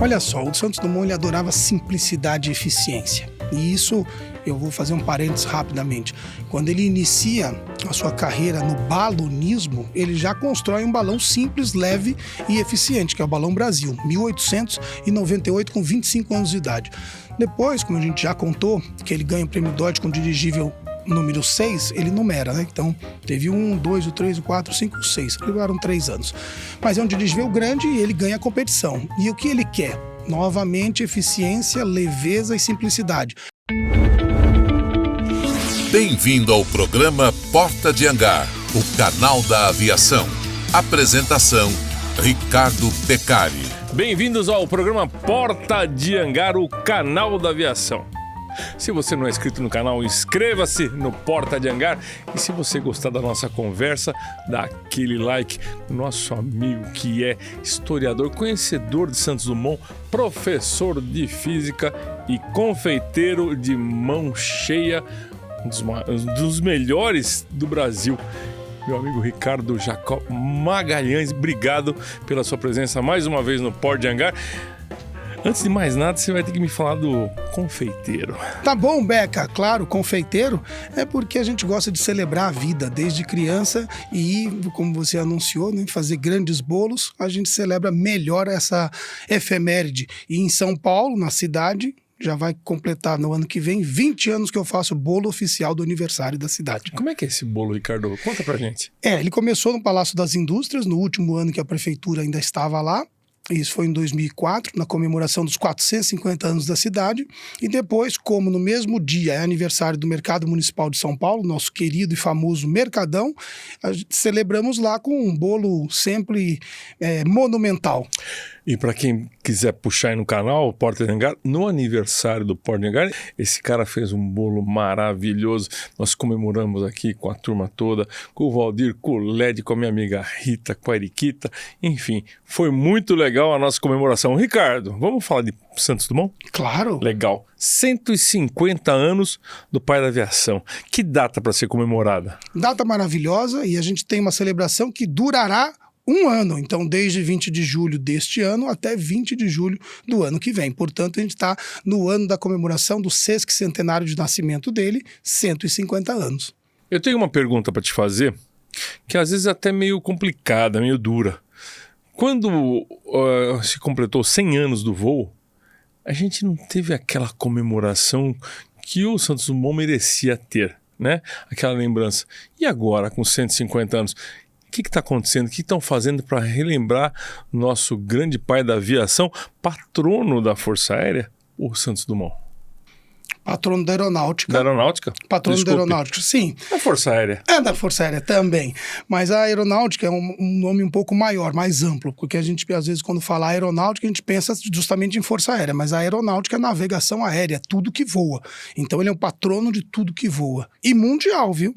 Olha só, o Santos Dumont ele adorava simplicidade e eficiência. E isso, eu vou fazer um parênteses rapidamente. Quando ele inicia a sua carreira no balonismo, ele já constrói um balão simples, leve e eficiente, que é o Balão Brasil, 1898, com 25 anos de idade. Depois, como a gente já contou, que ele ganha o prêmio Dodge com dirigível número 6, ele numera, né? Então, teve o 1, o 2, o 3, o 4, o 5, o 6. Levaram 3 anos. Mas é um dirigível grande e ele ganha a competição. E o que ele quer? Novamente, eficiência, leveza e simplicidade. Bem-vindo ao programa Porta de Hangar, o canal da aviação. Apresentação, Ricardo Peccari. Bem-vindos ao programa Porta de Hangar, o canal da aviação. Se você não é inscrito no canal, inscreva-se no Porta de Hangar. E se você gostar da nossa conversa, dá aquele like. O nosso amigo que é historiador, conhecedor de Santos Dumont, professor de física e confeiteiro de mão cheia, um dos melhores do Brasil. Meu amigo Ricardo Jacó Magalhães, obrigado pela sua presença mais uma vez no Porta de Hangar. Antes de mais nada, você vai ter que me falar do confeiteiro. Tá bom, Beca. Claro, confeiteiro é porque a gente gosta de celebrar a vida desde criança e, como você anunciou, né, fazer grandes bolos. A gente celebra melhor essa efeméride. E em São Paulo, na cidade, já vai completar no ano que vem 20 anos que eu faço o bolo oficial do aniversário da cidade. Como é que é esse bolo, Ricardo? Conta pra gente. Ele começou no Palácio das Indústrias, no último ano que a prefeitura ainda estava lá. Isso foi em 2004, na comemoração dos 450 anos da cidade. E depois, como no mesmo dia é aniversário do Mercado Municipal de São Paulo, nosso querido e famoso Mercadão, celebramos lá com um bolo sempre monumental. E para quem quiser puxar aí no canal, o Porta de Hangar, no aniversário do Porta de Hangar, esse cara fez um bolo maravilhoso. Nós comemoramos aqui com a turma toda, com o Valdir, com o Led, com a minha amiga Rita, com a Eriquita. Enfim, foi muito legal a nossa comemoração. Ricardo, vamos falar de Santos Dumont? Claro. Legal. 150 anos do pai da aviação. Que data para ser comemorada? Data maravilhosa, e a gente tem uma celebração que durará um ano, então desde 20 de julho deste ano até 20 de julho do ano que vem. Portanto, a gente está no ano da comemoração do sesquicentenário de nascimento dele, 150 anos. Eu tenho uma pergunta para te fazer, que às vezes é até meio complicada, meio dura. Quando se completou 100 anos do voo, a gente não teve aquela comemoração que o Santos Dumont merecia ter, né? Aquela lembrança. E agora, com 150 anos... O que está acontecendo? O que estão fazendo para relembrar nosso grande pai da aviação, patrono da Força Aérea, o Santos Dumont? Patrono da Aeronáutica. Da Aeronáutica? Patrono Desculpe. da Aeronáutica, sim. Da Força Aérea. É da Força Aérea também. Mas a Aeronáutica é um nome um pouco maior, mais amplo, porque a gente, às vezes, quando fala Aeronáutica, a gente pensa justamente em Força Aérea, mas a Aeronáutica é navegação aérea, é tudo que voa. Então, ele é um patrono de tudo que voa. E mundial, viu?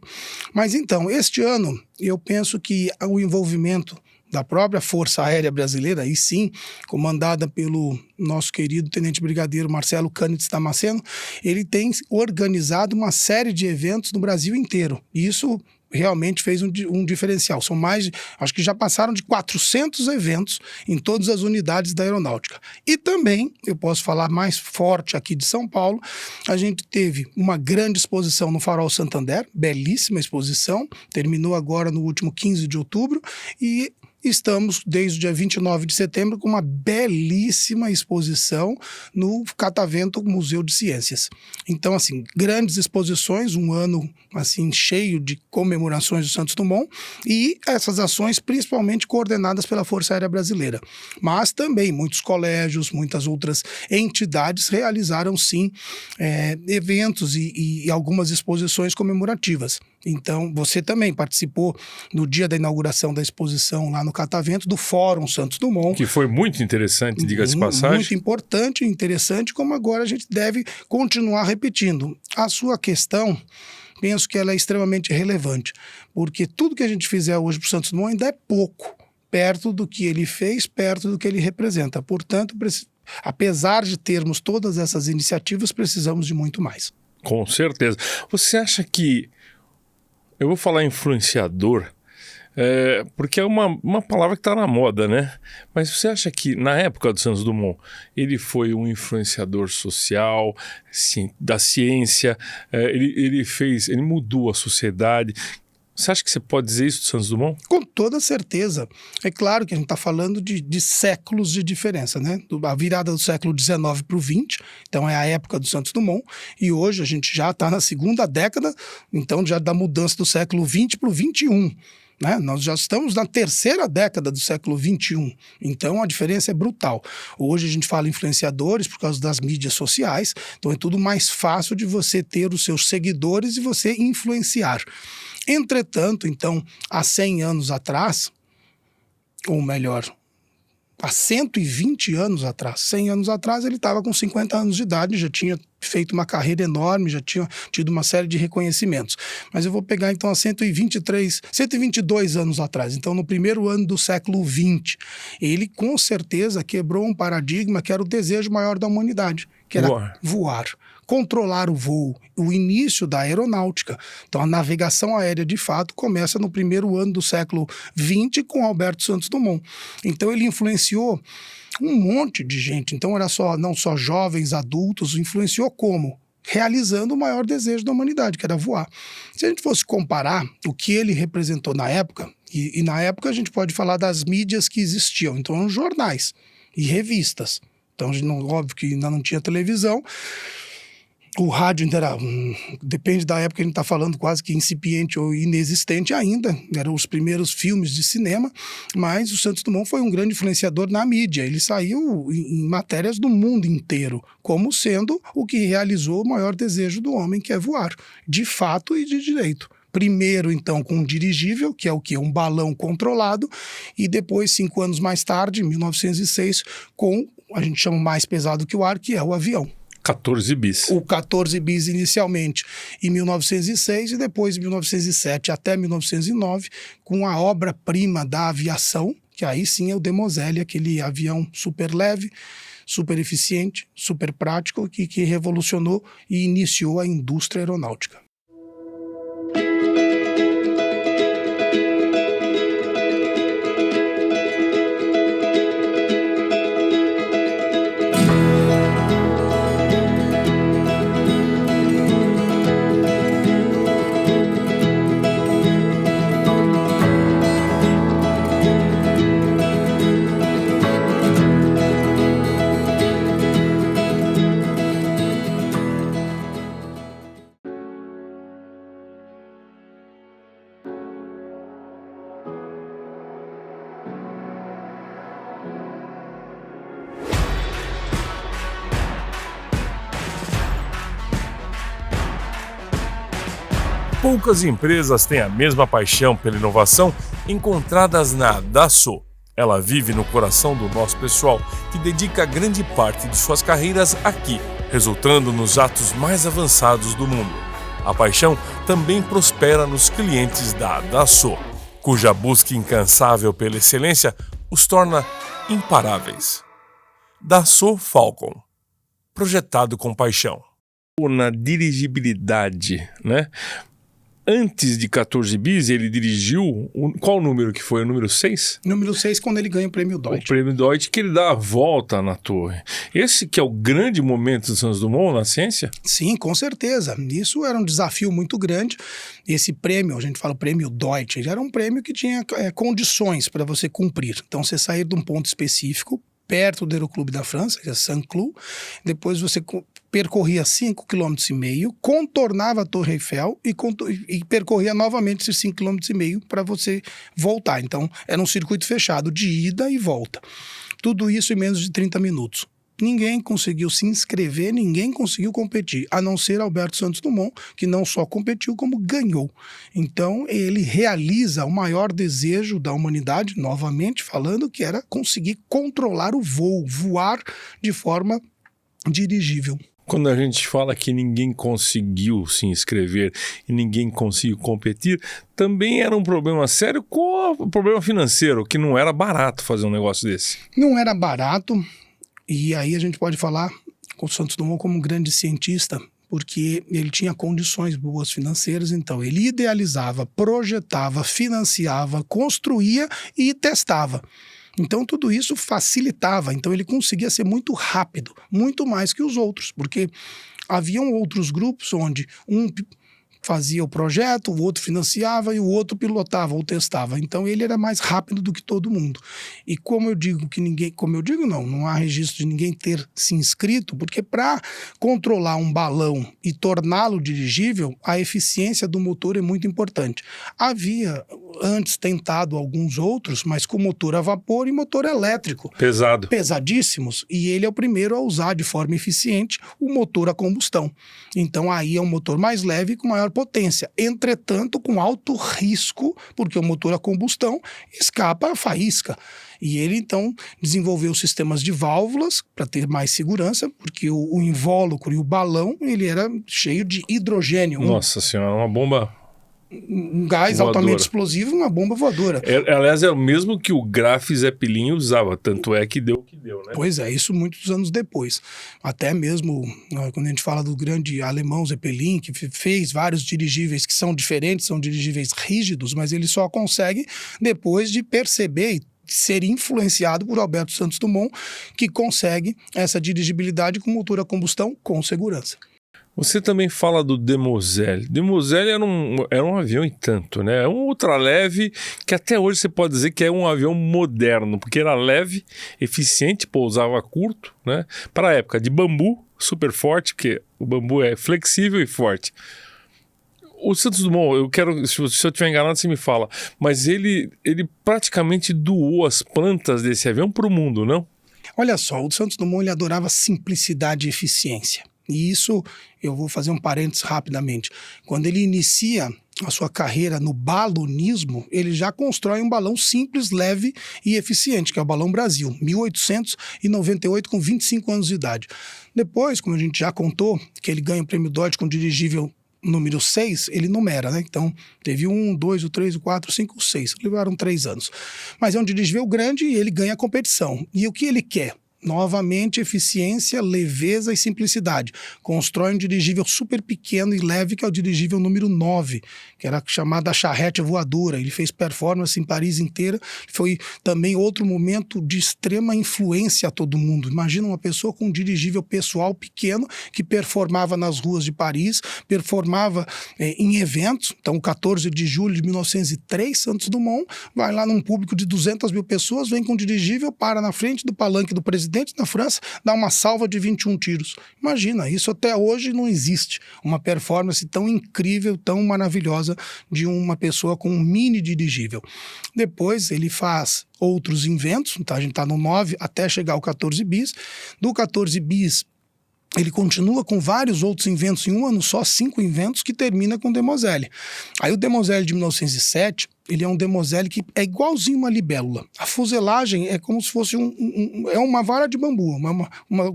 Mas então, este ano, eu penso que o envolvimento da própria Força Aérea Brasileira, aí sim, comandada pelo nosso querido Tenente Brigadeiro Marcelo Cândido Damasceno, ele tem organizado uma série de eventos no Brasil inteiro. E isso realmente fez um diferencial. São mais, acho que já passaram de 400 eventos em todas as unidades da aeronáutica. E também, eu posso falar mais forte aqui de São Paulo, a gente teve uma grande exposição no Farol Santander, belíssima exposição, terminou agora no último 15 de outubro, e estamos, desde o dia 29 de setembro, com uma belíssima exposição no Catavento Museu de Ciências. Então, assim, grandes exposições, um ano, assim, cheio de comemorações do Santos Dumont, e essas ações principalmente coordenadas pela Força Aérea Brasileira. Mas também muitos colégios, muitas outras entidades realizaram, sim, eventos e algumas exposições comemorativas. Então, você também participou no dia da inauguração da exposição lá no Catavento, do Fórum Santos Dumont. Que foi muito interessante, diga-se de passagem. Muito importante e interessante, como agora a gente deve continuar repetindo. A sua questão, penso que ela é extremamente relevante, porque tudo que a gente fizer hoje para o Santos Dumont ainda é pouco, perto do que ele fez, perto do que ele representa. Portanto, apesar de termos todas essas iniciativas, precisamos de muito mais. Com certeza. Você acha que... Eu vou falar influenciador, Porque é uma palavra que está na moda, né? Mas você acha que na época do Santos Dumont ele foi um influenciador social, da ciência, ele mudou a sociedade? Você acha que você pode dizer isso do Santos Dumont? Com toda certeza. É claro que a gente está falando de séculos de diferença, né? A virada do século XIX para o XX, então é a época do Santos Dumont, e hoje a gente já está na segunda década, então já da mudança do século XX para o XXI. Né? Nós já estamos na terceira década do século XXI, então a diferença é brutal. Hoje a gente fala influenciadores por causa das mídias sociais, então é tudo mais fácil de você ter os seus seguidores e você influenciar. Entretanto, então, há 100 anos atrás, ou melhor, há 120 anos atrás, 100 anos atrás ele estava com 50 anos de idade, já tinha feito uma carreira enorme, já tinha tido uma série de reconhecimentos. Mas eu vou pegar então há 122 anos atrás, então no primeiro ano do século XX, ele com certeza quebrou um paradigma que era o desejo maior da humanidade, que era voar. Controlar o voo, o início da aeronáutica. Então a navegação aérea de fato começa no primeiro ano do século XX com Alberto Santos Dumont. Então ele influenciou um monte de gente, então era não só jovens, adultos, influenciou como? Realizando o maior desejo da humanidade, que era voar. Se a gente fosse comparar o que ele representou na época, e na época a gente pode falar das mídias que existiam, então jornais e revistas. Então, óbvio que ainda não tinha televisão. O rádio ainda era, depende da época que a gente está falando, quase que incipiente ou inexistente ainda. Eram os primeiros filmes de cinema, mas o Santos Dumont foi um grande influenciador na mídia. Ele saiu em matérias do mundo inteiro, como sendo o que realizou o maior desejo do homem, que é voar, de fato e de direito. Primeiro, então, com um dirigível, que é o quê? Um balão controlado, e depois, 5 anos mais tarde, em 1906, com, a gente chama mais pesado que o ar, que é o avião. 14 bis. O 14 bis inicialmente em 1906 e depois em 1907 até 1909 com a obra-prima da aviação, que aí sim é o Demoiselle, aquele avião super leve, super eficiente, super prático, que revolucionou e iniciou a indústria aeronáutica. Poucas empresas têm a mesma paixão pela inovação encontradas na Dassault. Ela vive no coração do nosso pessoal, que dedica grande parte de suas carreiras aqui, resultando nos jatos mais avançados do mundo. A paixão também prospera nos clientes da Dassault, cuja busca incansável pela excelência os torna imparáveis. Dassault Falcon, projetado com paixão. Na dirigibilidade, né? Antes de 14 bis, ele dirigiu... Qual o número que foi? O número 6? Número 6, quando ele ganha o prêmio Deutsch. O prêmio Deutsch, que ele dá a volta na torre. Esse que é o grande momento do Santos Dumont na ciência? Sim, com certeza. Isso era um desafio muito grande. Esse prêmio, a gente fala o prêmio Deutsch, ele era um prêmio que tinha condições para você cumprir. Então, você sair de um ponto específico, perto do Aeroclube da França, que é Saint-Cloud, depois você percorria 5,5 km, contornava a Torre Eiffel e percorria novamente esses 5,5 km para você voltar. Então, era um circuito fechado de ida e volta. Tudo isso em menos de 30 minutos. Ninguém conseguiu se inscrever, ninguém conseguiu competir, a não ser Alberto Santos Dumont, que não só competiu, como ganhou. Então, ele realiza o maior desejo da humanidade, novamente falando, que era conseguir controlar o voo, voar de forma dirigível. Quando a gente fala que ninguém conseguiu se inscrever e ninguém conseguiu competir, também era um problema sério com o problema financeiro, que não era barato fazer um negócio desse. Não era barato, e aí a gente pode falar com o Santos Dumont como um grande cientista, porque ele tinha condições boas financeiras, então ele idealizava, projetava, financiava, construía e testava. Então tudo isso facilitava, então ele conseguia ser muito rápido, muito mais que os outros, porque haviam outros grupos onde um fazia o projeto, o outro financiava e o outro pilotava ou testava. Então ele era mais rápido do que todo mundo. E como eu digo não há registro de ninguém ter se inscrito, porque para controlar um balão e torná-lo dirigível, a eficiência do motor é muito importante. Havia antes tentado alguns outros, mas com motor a vapor e motor elétrico. Pesado. Pesadíssimos. E ele é o primeiro a usar de forma eficiente o motor a combustão. Então aí é um motor mais leve e com maior potência. Entretanto, com alto risco, porque o motor a combustão escapa a faísca. E ele, então, desenvolveu sistemas de válvulas para ter mais segurança, porque o invólucro e o balão, ele era cheio de hidrogênio. Nossa senhora, uma bomba... Um gás voadora. altamente explosivo e uma bomba voadora. Aliás, é o mesmo que o Graf Zeppelin usava, tanto é que deu o que deu, né? Pois é, isso muitos anos depois. Até mesmo quando a gente fala do grande alemão Zeppelin, que fez vários dirigíveis que são diferentes, são dirigíveis rígidos, mas ele só consegue depois de perceber e ser influenciado por Alberto Santos Dumont, que consegue essa dirigibilidade com motor a combustão com segurança. Você também fala do Demoiselle. Demoiselle era um avião e tanto, né? É um ultraleve que até hoje você pode dizer que é um avião moderno, porque era leve, eficiente, pousava curto, né? Para a época de bambu, super forte, porque o bambu é flexível e forte. O Santos Dumont, se eu estiver enganado, você me fala, mas ele praticamente doou as plantas desse avião para o mundo, não? Olha só, o Santos Dumont ele adorava simplicidade e eficiência. E isso, eu vou fazer um parênteses rapidamente. Quando ele inicia a sua carreira no balonismo, ele já constrói um balão simples, leve e eficiente, que é o Balão Brasil, 1898, com 25 anos de idade. Depois, como a gente já contou, que ele ganha o prêmio Dodge com dirigível número 6, ele numera, né? Então, teve 1, 2, 3, 4, 5, 6. Levaram 3 anos. Mas é um dirigível grande e ele ganha a competição. E o que ele quer? Novamente, eficiência, leveza e simplicidade. Constrói um dirigível super pequeno e leve, que é o dirigível número 9, que era chamada a charrete voadora. Ele fez performance em Paris inteira. Foi também outro momento de extrema influência a todo mundo. Imagina uma pessoa com um dirigível pessoal pequeno que performava nas ruas de Paris, performava em eventos. Então, 14 de julho de 1903, Santos Dumont vai lá num público de 200 mil pessoas, vem com um dirigível, para na frente do palanque do presidente na França, dá uma salva de 21 tiros. Imagina, isso até hoje não existe. Uma performance tão incrível, tão maravilhosa de uma pessoa com um mini dirigível. Depois ele faz outros inventos, então a gente está no 9 até chegar ao 14 bis. Do 14 bis, ele continua com vários outros inventos em um ano só, 5 inventos, que termina com o Demoiselle. Aí o Demoiselle de 1907, ele é um Demoiselle que é igualzinho uma libélula. A fuselagem é como se fosse é uma vara de bambu,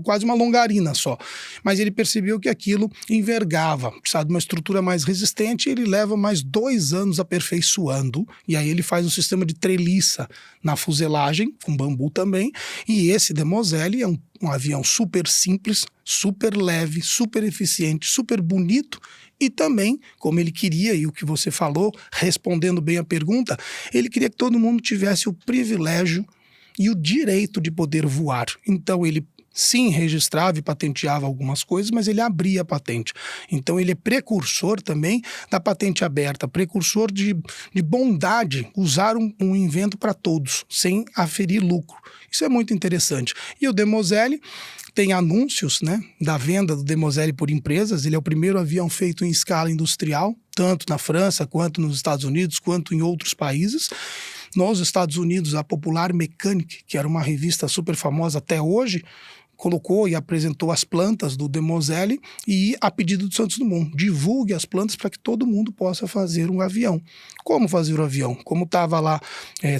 quase uma longarina só. Mas ele percebeu que aquilo envergava, precisava de uma estrutura mais resistente, e ele leva mais 2 anos aperfeiçoando, e aí ele faz um sistema de treliça na fuselagem, com bambu também, e esse Demoiselle é um avião super simples, super leve, super eficiente, super bonito. E também, como ele queria, e o que você falou, respondendo bem a pergunta, ele queria que todo mundo tivesse o privilégio e o direito de poder voar. Então ele sim registrava e patenteava algumas coisas, mas ele abria a patente. Então ele é precursor também da patente aberta, precursor de bondade, usar um invento para todos, sem aferir lucro. Isso é muito interessante. E o Demoiselle tem anúncios, né, da venda do Demoiselle por empresas. Ele é o primeiro avião feito em escala industrial, tanto na França, quanto nos Estados Unidos, quanto em outros países. Nos Estados Unidos, a Popular Mechanic, que era uma revista super famosa até hoje, colocou e apresentou as plantas do Demoiselle e, a pedido do Santos Dumont, divulgue as plantas para que todo mundo possa fazer um avião. Como fazer o avião? Como estava lá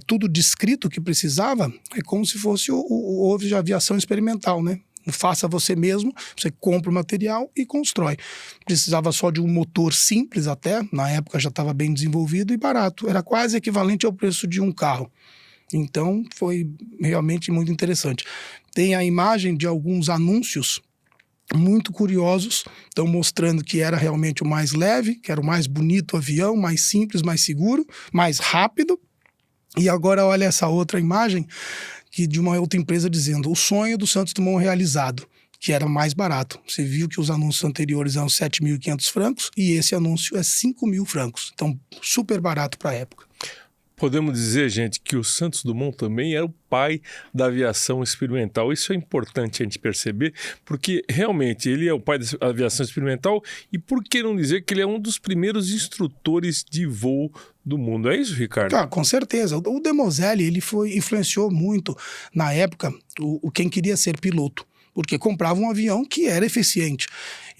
tudo descrito que precisava, é como se fosse o ovo de aviação experimental, né? Faça você mesmo, você compra o material e constrói. Precisava só de um motor simples até, na época já estava bem desenvolvido e barato. Era quase equivalente ao preço de um carro. Então foi realmente muito interessante. Tem a imagem de alguns anúncios muito curiosos, estão mostrando que era realmente o mais leve, que era o mais bonito avião, mais simples, mais seguro, mais rápido. E agora olha essa outra imagem que de uma outra empresa dizendo o sonho do Santos Dumont realizado, que era mais barato. Você viu que os anúncios anteriores eram 7.500 francos e esse anúncio é 5.000 francos. Então, super barato para a época. Podemos dizer, gente, que o Santos Dumont também era o pai da aviação experimental. Isso é importante a gente perceber, porque realmente ele é o pai da aviação experimental e por que não dizer que ele é um dos primeiros instrutores de voo do mundo? É isso, Ricardo? Ah, com certeza. O Demoiselle, ele influenciou muito, na época, quem queria ser piloto, porque comprava um avião que era eficiente.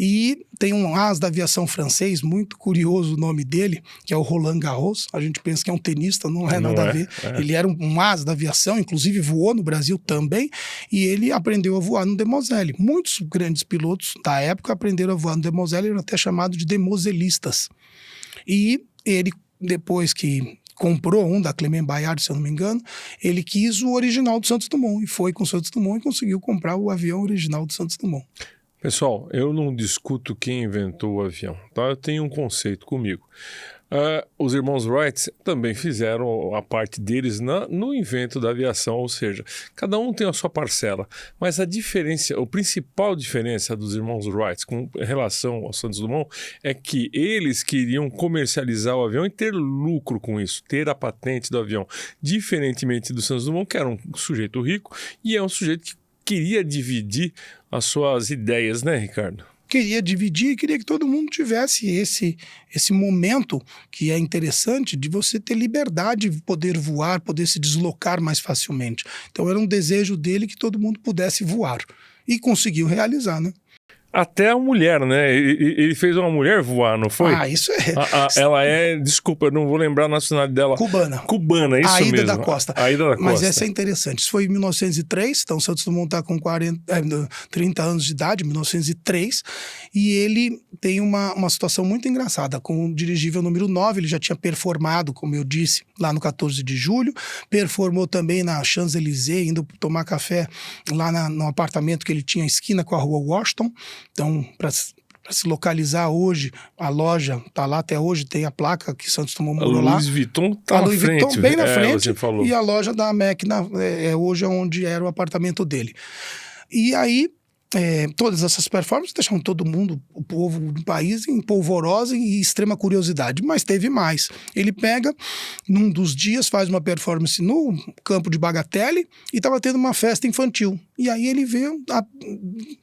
E tem um as da aviação francês, muito curioso o nome dele, que é o Roland Garros. A gente pensa que é um tenista, não é nada a ver. Ele era um as da aviação, inclusive voou no Brasil também, e ele aprendeu a voar no Demoiselle. Muitos grandes pilotos da época aprenderam a voar no Demoiselle, eram até chamados de demoisellistas. E ele, depois que comprou um da Clement Bayard, se eu não me engano, ele quis o original do Santos Dumont, e foi com o Santos Dumont e conseguiu comprar o avião original do Santos Dumont. Pessoal, eu não discuto quem inventou o avião, tá? Eu tenho um conceito comigo. Os irmãos Wright também fizeram a parte deles no invento da aviação, ou seja, cada um tem a sua parcela, mas a principal diferença dos irmãos Wright com relação ao Santos Dumont é que eles queriam comercializar o avião e ter lucro com isso, ter a patente do avião, diferentemente do Santos Dumont, que era um sujeito rico e é um sujeito que queria dividir as suas ideias, né, Ricardo? Queria dividir e queria que todo mundo tivesse esse momento que é interessante de você ter liberdade de poder voar, poder se deslocar mais facilmente. Então era um desejo dele que todo mundo pudesse voar. E conseguiu realizar, né? Até a mulher, né? Ele fez uma mulher voar, não foi? Ah, isso é... Ela é, desculpa, eu não vou lembrar a nacionalidade dela. Cubana, isso Aida mesmo. da Costa. Aida da Costa. Mas essa é interessante. Isso foi em 1903, então o Santos Dumont está com 30 anos de idade, 1903, e ele tem uma situação muito engraçada. Com o dirigível número 9, ele já tinha performado, como eu disse, lá no 14 de julho, performou também na Champs-Élysées, indo tomar café lá no apartamento que ele tinha esquina com a rua Washington. Então, para se localizar hoje, a loja está lá até hoje, tem a placa que Santos Dumont morou lá. A Louis Vuitton está na frente. Vuitton bem na frente, você falou. E a loja da MEC hoje é onde era o apartamento dele. E aí, todas essas performances deixaram todo mundo, o povo do país, em polvorosa e extrema curiosidade. Mas teve mais. Ele pega, num dos dias, faz uma performance no campo de Bagatelle e estava tendo uma festa infantil. E aí ele veio,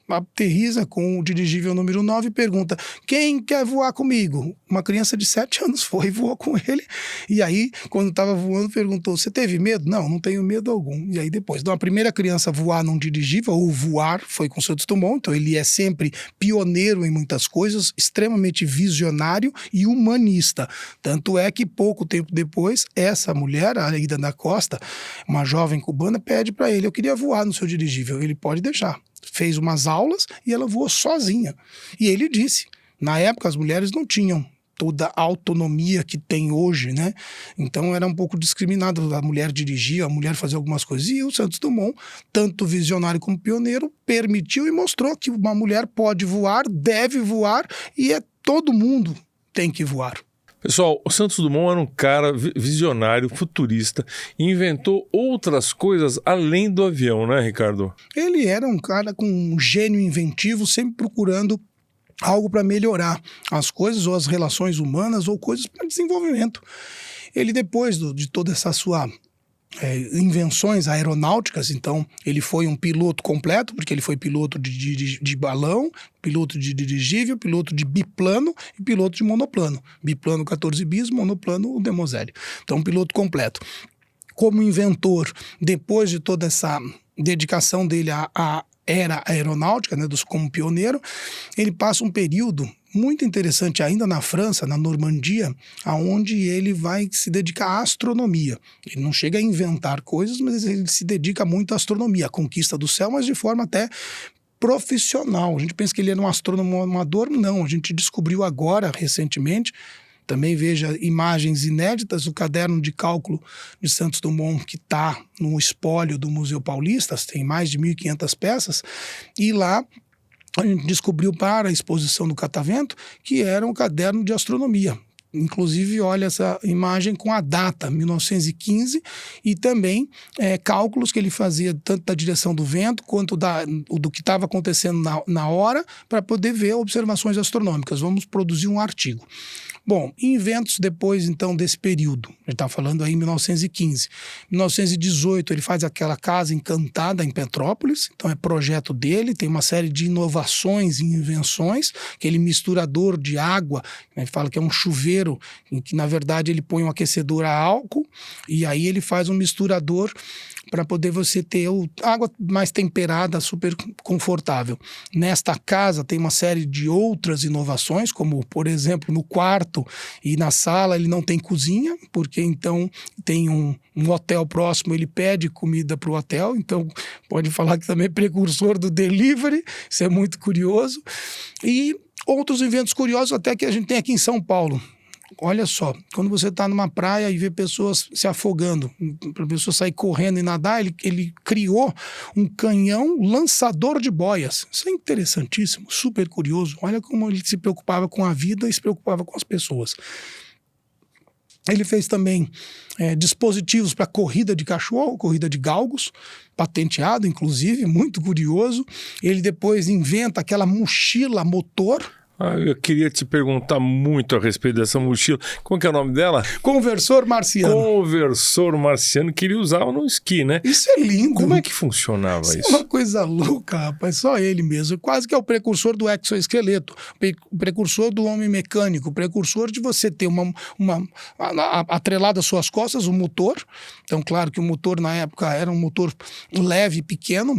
aterriza com o dirigível número 9 e pergunta: quem quer voar comigo? Uma criança de 7 anos foi e voou com ele. E aí, quando estava voando, perguntou: você teve medo? Não tenho medo algum. E aí depois, então a primeira criança a voar num dirigível, ou voar, foi com o Santos Dumont. Então ele é sempre pioneiro em muitas coisas, extremamente visionário e humanista. Tanto é que pouco tempo depois, essa mulher, a Aida da Costa, uma jovem cubana, pede para ele: eu queria voar no seu dirigível. Ele pode deixar. Fez umas aulas e ela voou sozinha. E ele disse, na época as mulheres não tinham toda a autonomia que tem hoje, né? Então era um pouco discriminado. A mulher dirigia, a mulher fazia algumas coisas. E o Santos Dumont, tanto visionário como pioneiro, permitiu e mostrou que uma mulher pode voar, deve voar e todo mundo tem que voar. Pessoal, o Santos Dumont era um cara visionário, futurista, e inventou outras coisas além do avião, né, Ricardo? Ele era um cara com um gênio inventivo, sempre procurando algo para melhorar as coisas, ou as relações humanas, ou coisas para desenvolvimento. Ele, depois de toda essa sua invenções aeronáuticas, então ele foi um piloto completo, porque ele foi piloto de balão, piloto de dirigível, piloto de biplano e piloto de monoplano. Biplano 14 bis, monoplano o Demoiselle. Então, um piloto completo. Como inventor, depois de toda essa dedicação dele à era aeronáutica, né, como pioneiro, ele passa um período muito interessante ainda na França, na Normandia, aonde ele vai se dedicar à astronomia. Ele não chega a inventar coisas, mas ele se dedica muito à astronomia, à conquista do céu, mas de forma até profissional. A gente pensa que ele era um astrônomo amador, não. A gente descobriu agora, recentemente, também veja imagens inéditas, o caderno de cálculo de Santos Dumont, que está no espólio do Museu Paulista, tem mais de 1.500 peças, e lá a gente descobriu para a exposição do Catavento que era um caderno de astronomia. Inclusive, olha essa imagem com a data, 1915, e também cálculos que ele fazia tanto da direção do vento quanto do que estava acontecendo na hora, para poder ver observações astronômicas. Vamos produzir um artigo. Bom, inventos depois, então, desse período. Ele está falando aí em 1915. Em 1918, ele faz aquela casa encantada em Petrópolis. Então, é projeto dele. Tem uma série de inovações e invenções. Aquele misturador de água, ele fala que é um chuveiro, em que, na verdade, ele põe um aquecedor a álcool. E aí ele faz um misturador para poder você ter água mais temperada, super confortável. Nesta casa tem uma série de outras inovações, como, por exemplo, no quarto e na sala ele não tem cozinha, porque então tem um hotel próximo, ele pede comida para o hotel, então pode falar que também é precursor do delivery, isso é muito curioso. E outros inventos curiosos até que a gente tem aqui em São Paulo. Olha só, quando você está numa praia e vê pessoas se afogando, para a pessoa sair correndo e nadar, ele criou um canhão lançador de boias. Isso é interessantíssimo, super curioso. Olha como ele se preocupava com a vida e se preocupava com as pessoas. Ele fez também dispositivos para corrida de cachorro, corrida de galgos, patenteado, inclusive, muito curioso. Ele depois inventa aquela mochila motor. Eu queria te perguntar muito a respeito dessa mochila. Como que é o nome dela? Conversor marciano. Conversor marciano. Queria usar no esqui, né? Isso é lindo. Como é que funcionava isso? É uma coisa louca, rapaz. Só ele mesmo. Quase que é o precursor do exoesqueleto. O precursor do homem mecânico. O precursor de você ter atrelado às suas costas um motor. Então, claro que o motor na época era um motor leve, pequeno.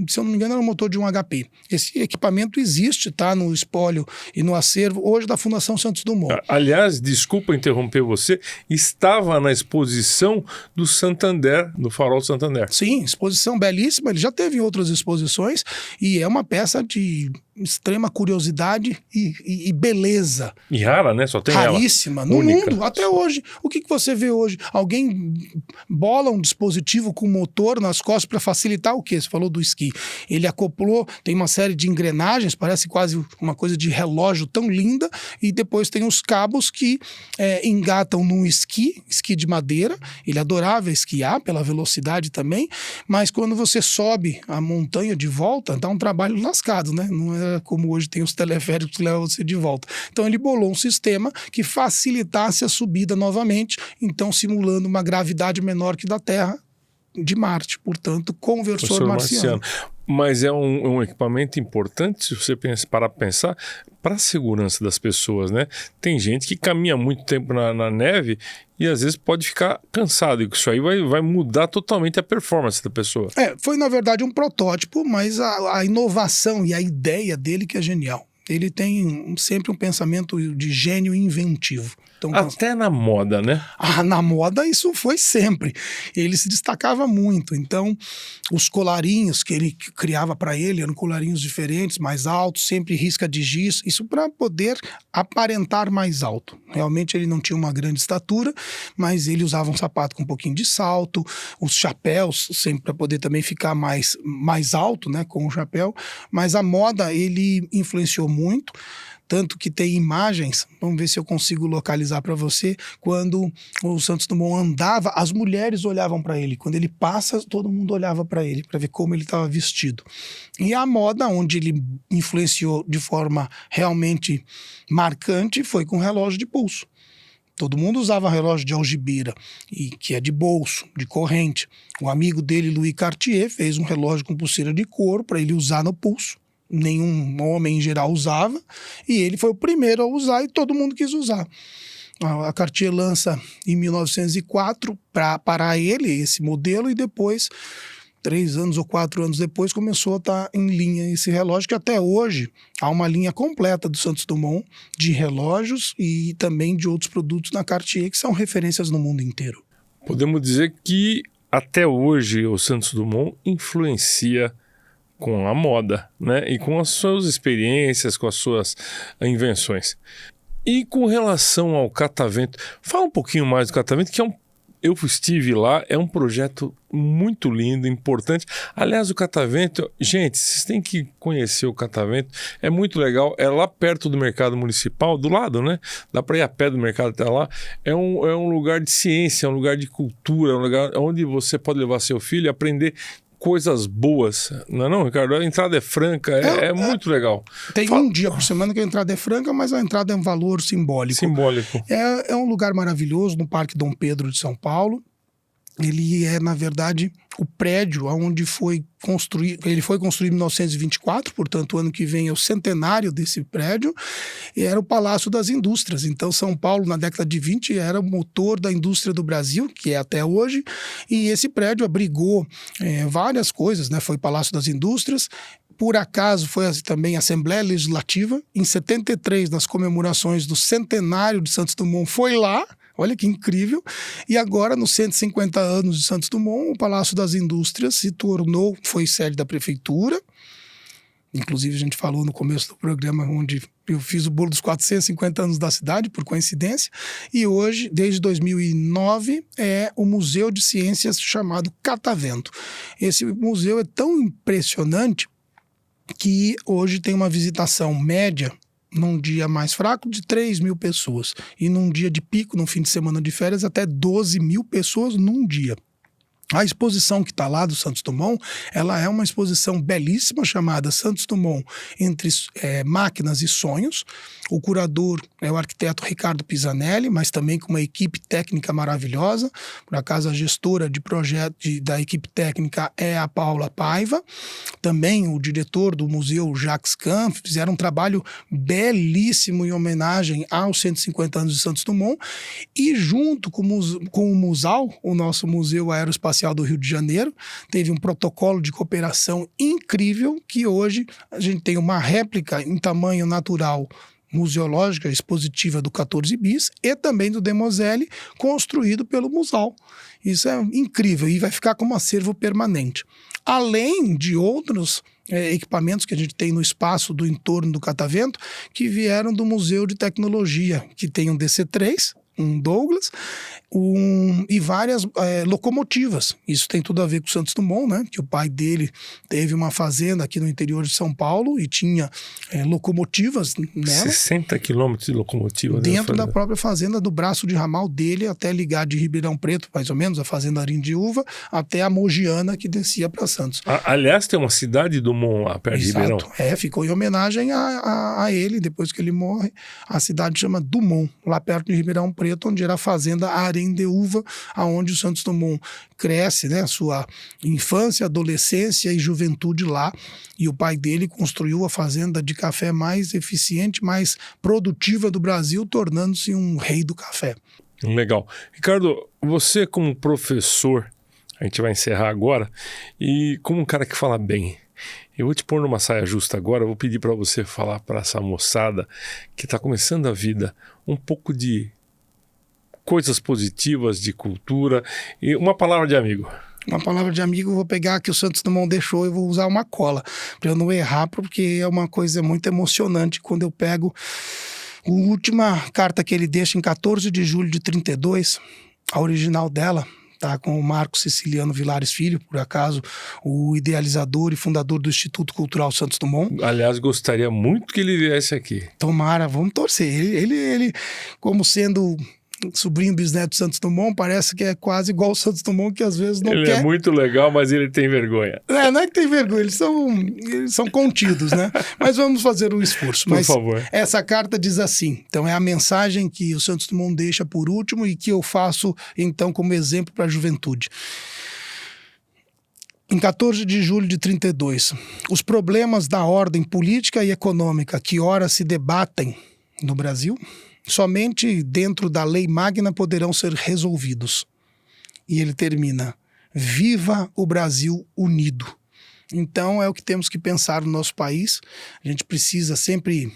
Se eu não me engano, era um motor de 1 HP. Esse equipamento existe, tá? No espólio e no acervo hoje da Fundação Santos Dumont. Aliás, desculpa interromper você, estava na exposição do Santander, do Farol Santander. Sim, exposição belíssima, ele já teve outras exposições e é uma peça de extrema curiosidade e beleza. E rara, né? Só tem raríssima ela. No única. Mundo, até hoje. O que você vê hoje? Alguém bola um dispositivo com motor nas costas para facilitar o quê? Você falou do esqui. Ele acoplou, tem uma série de engrenagens, parece quase uma coisa de relógio tão linda, e depois tem os cabos que engatam num esqui de madeira. Ele adorava esquiar pela velocidade também, mas quando você sobe a montanha de volta, dá um trabalho lascado, né? Não é como hoje tem os teleféricos que levam você de volta. Então ele bolou um sistema que facilitasse a subida novamente, então simulando uma gravidade menor que da Terra de Marte, portanto, conversor marciano. Mas é um equipamento importante, se você parar para pensar, para a segurança das pessoas, né? Tem gente que caminha muito tempo na neve e às vezes pode ficar cansado, e isso aí vai mudar totalmente a performance da pessoa. Foi na verdade um protótipo, mas a inovação e a ideia dele que é genial. Ele tem sempre um pensamento de gênio inventivo. Então, até na moda, né? Na moda isso foi sempre. Ele se destacava muito. Então, os colarinhos que ele criava para ele eram colarinhos diferentes, mais altos, sempre risca de giz. Isso para poder aparentar mais alto. Realmente ele não tinha uma grande estatura, mas ele usava um sapato com um pouquinho de salto, os chapéus sempre para poder também ficar mais alto, né, com o chapéu. Mas a moda ele influenciou muito. Tanto que tem imagens, vamos ver se eu consigo localizar para você, quando o Santos Dumont andava, as mulheres olhavam para ele. Quando ele passa, todo mundo olhava para ele, para ver como ele estava vestido. E a moda, onde ele influenciou de forma realmente marcante, foi com relógio de pulso. Todo mundo usava relógio de algibeira, que é de bolso, de corrente. O amigo dele, Louis Cartier, fez um relógio com pulseira de couro para ele usar no pulso. Nenhum homem em geral usava, e ele foi o primeiro a usar e todo mundo quis usar. A Cartier lança em 1904 para ele esse modelo, e depois, 3 anos ou 4 anos depois, começou a estar em linha esse relógio, que até hoje há uma linha completa do Santos Dumont de relógios e também de outros produtos na Cartier que são referências no mundo inteiro. Podemos dizer que até hoje o Santos Dumont influencia com a moda, né? E com as suas experiências, com as suas invenções. E com relação ao catavento, fala um pouquinho mais do catavento, que eu estive lá, é um projeto muito lindo, importante. Aliás, o Catavento, gente, vocês têm que conhecer o Catavento, é muito legal, é lá perto do mercado municipal, do lado, né? Dá para ir a pé do mercado até lá. É um lugar de ciência, é um lugar de cultura, é um lugar onde você pode levar seu filho e aprender coisas boas, não é não, Ricardo? A entrada é franca, é muito legal. Tem um dia por semana que a entrada é franca, mas a entrada é um valor simbólico. É um lugar maravilhoso no Parque Dom Pedro de São Paulo. Ele é, na verdade, o prédio onde foi construído. Ele foi construído em 1924, portanto, o ano que vem é o centenário desse prédio, e era o Palácio das Indústrias. Então, São Paulo, na década de 20, era o motor da indústria do Brasil, que é até hoje, e esse prédio abrigou várias coisas, né? Foi o Palácio das Indústrias. Por acaso, foi também a Assembleia Legislativa. Em 73, nas comemorações do centenário de Santos Dumont, foi lá. Olha que incrível. E agora, nos 150 anos de Santos Dumont, o Palácio das Indústrias foi sede da prefeitura. Inclusive, a gente falou no começo do programa, onde eu fiz o bolo dos 450 anos da cidade, por coincidência. E hoje, desde 2009, é o Museu de Ciências chamado Catavento. Esse museu é tão impressionante que hoje tem uma visitação média, num dia mais fraco, de 3 mil pessoas. E num dia de pico, num fim de semana de férias, até 12 mil pessoas num dia. A exposição que está lá do Santos Dumont, ela é uma exposição belíssima chamada Santos Dumont entre máquinas e sonhos. O curador é o arquiteto Ricardo Pisanelli, mas também com uma equipe técnica maravilhosa. Por acaso, a gestora de projeto da equipe técnica é a Paula Paiva. Também o diretor do museu, Jacques Kahn, fizeram um trabalho belíssimo em homenagem aos 150 anos de Santos Dumont. E junto com o Musal, o nosso Museu Aeroespacial do Rio de Janeiro, teve um protocolo de cooperação incrível, que hoje a gente tem uma réplica em tamanho natural museológica expositiva do 14 bis e também do Demoselle, construído pelo Musal. Isso é incrível e vai ficar como acervo permanente. Além de outros equipamentos que a gente tem no espaço do entorno do Catavento, que vieram do Museu de Tecnologia, que tem um DC-3, um Douglas, e várias locomotivas. Isso tem tudo a ver com o Santos Dumont, né? Que o pai dele teve uma fazenda aqui no interior de São Paulo e tinha locomotivas nela. 60 quilômetros de locomotiva. Dentro da própria fazenda, do braço de ramal dele, até ligar de Ribeirão Preto, mais ou menos, a fazenda Arindiúva, até a Mogiana, que descia para Santos. Aliás, tem uma cidade Dumont lá perto de Ribeirão. Ficou em homenagem a ele, depois que ele morre. A cidade chama Dumont, lá perto de Ribeirão Preto, onde era a fazenda Arindiúva, aonde o Santos Dumont cresce, né, sua infância, adolescência e juventude lá, e o pai dele construiu a fazenda de café mais eficiente, mais produtiva do Brasil, tornando-se um rei do café. Legal. Ricardo, você como professor, a gente vai encerrar agora, e como um cara que fala bem, eu vou te pôr numa saia justa agora, vou pedir para você falar para essa moçada que está começando a vida um pouco de coisas positivas, de cultura, e uma palavra de amigo. Uma palavra de amigo, eu vou pegar que o Santos Dumont deixou e vou usar uma cola, para eu não errar, porque é uma coisa muito emocionante quando eu pego a última carta que ele deixa em 14 de julho de 32, a original dela, tá com o Marco Siciliano Vilares Filho, por acaso, o idealizador e fundador do Instituto Cultural Santos Dumont. Aliás, gostaria muito que ele viesse aqui. Tomara, vamos torcer. Ele como sendo sobrinho bisneto de Santos Dumont, parece que é quase igual o Santos Dumont, que às vezes não quer. Ele é muito legal, mas ele tem vergonha. Não é que tem vergonha, eles são contidos, né? Mas vamos fazer um esforço. Por favor. Essa carta diz assim, então é a mensagem que o Santos Dumont deixa por último e que eu faço, então, como exemplo para a juventude. Em 14 de julho de 32, os problemas da ordem política e econômica que ora se debatem no Brasil, somente dentro da lei magna poderão ser resolvidos. E ele termina, viva o Brasil unido. Então é o que temos que pensar no nosso país. A gente precisa sempre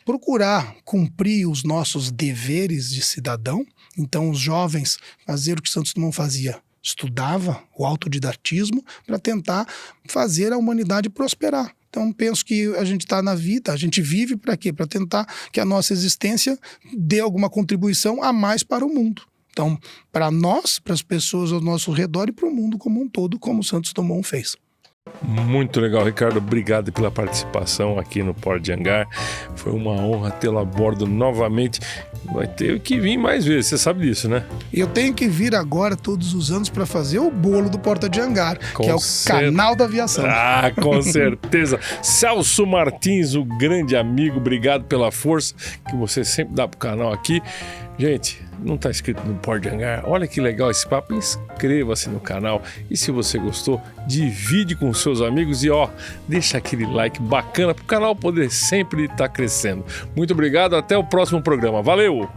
procurar cumprir os nossos deveres de cidadão. Então os jovens fazer o que Santos Dumont fazia, estudava o autodidatismo para tentar fazer a humanidade prosperar. Então, penso que a gente está na vida, a gente vive para quê? Para tentar que a nossa existência dê alguma contribuição a mais para o mundo. Então, para nós, para as pessoas ao nosso redor e para o mundo como um todo, como o Santos Dumont fez. Muito legal, Ricardo. Obrigado pela participação aqui no Porta de Hangar. Foi uma honra tê-lo a bordo novamente. Vai ter que vir mais vezes, você sabe disso, né? E eu tenho que vir agora todos os anos para fazer o bolo do Porta de Hangar, que é o Canal da Aviação. Ah, com certeza. Celso Martins, o grande amigo, obrigado pela força que você sempre dá pro canal aqui. Gente, não está inscrito no Porta de Hangar? Olha que legal esse papo. Inscreva-se no canal e se você gostou, divide com seus amigos e deixa aquele like bacana para o canal poder sempre estar crescendo. Muito obrigado, até o próximo programa. Valeu!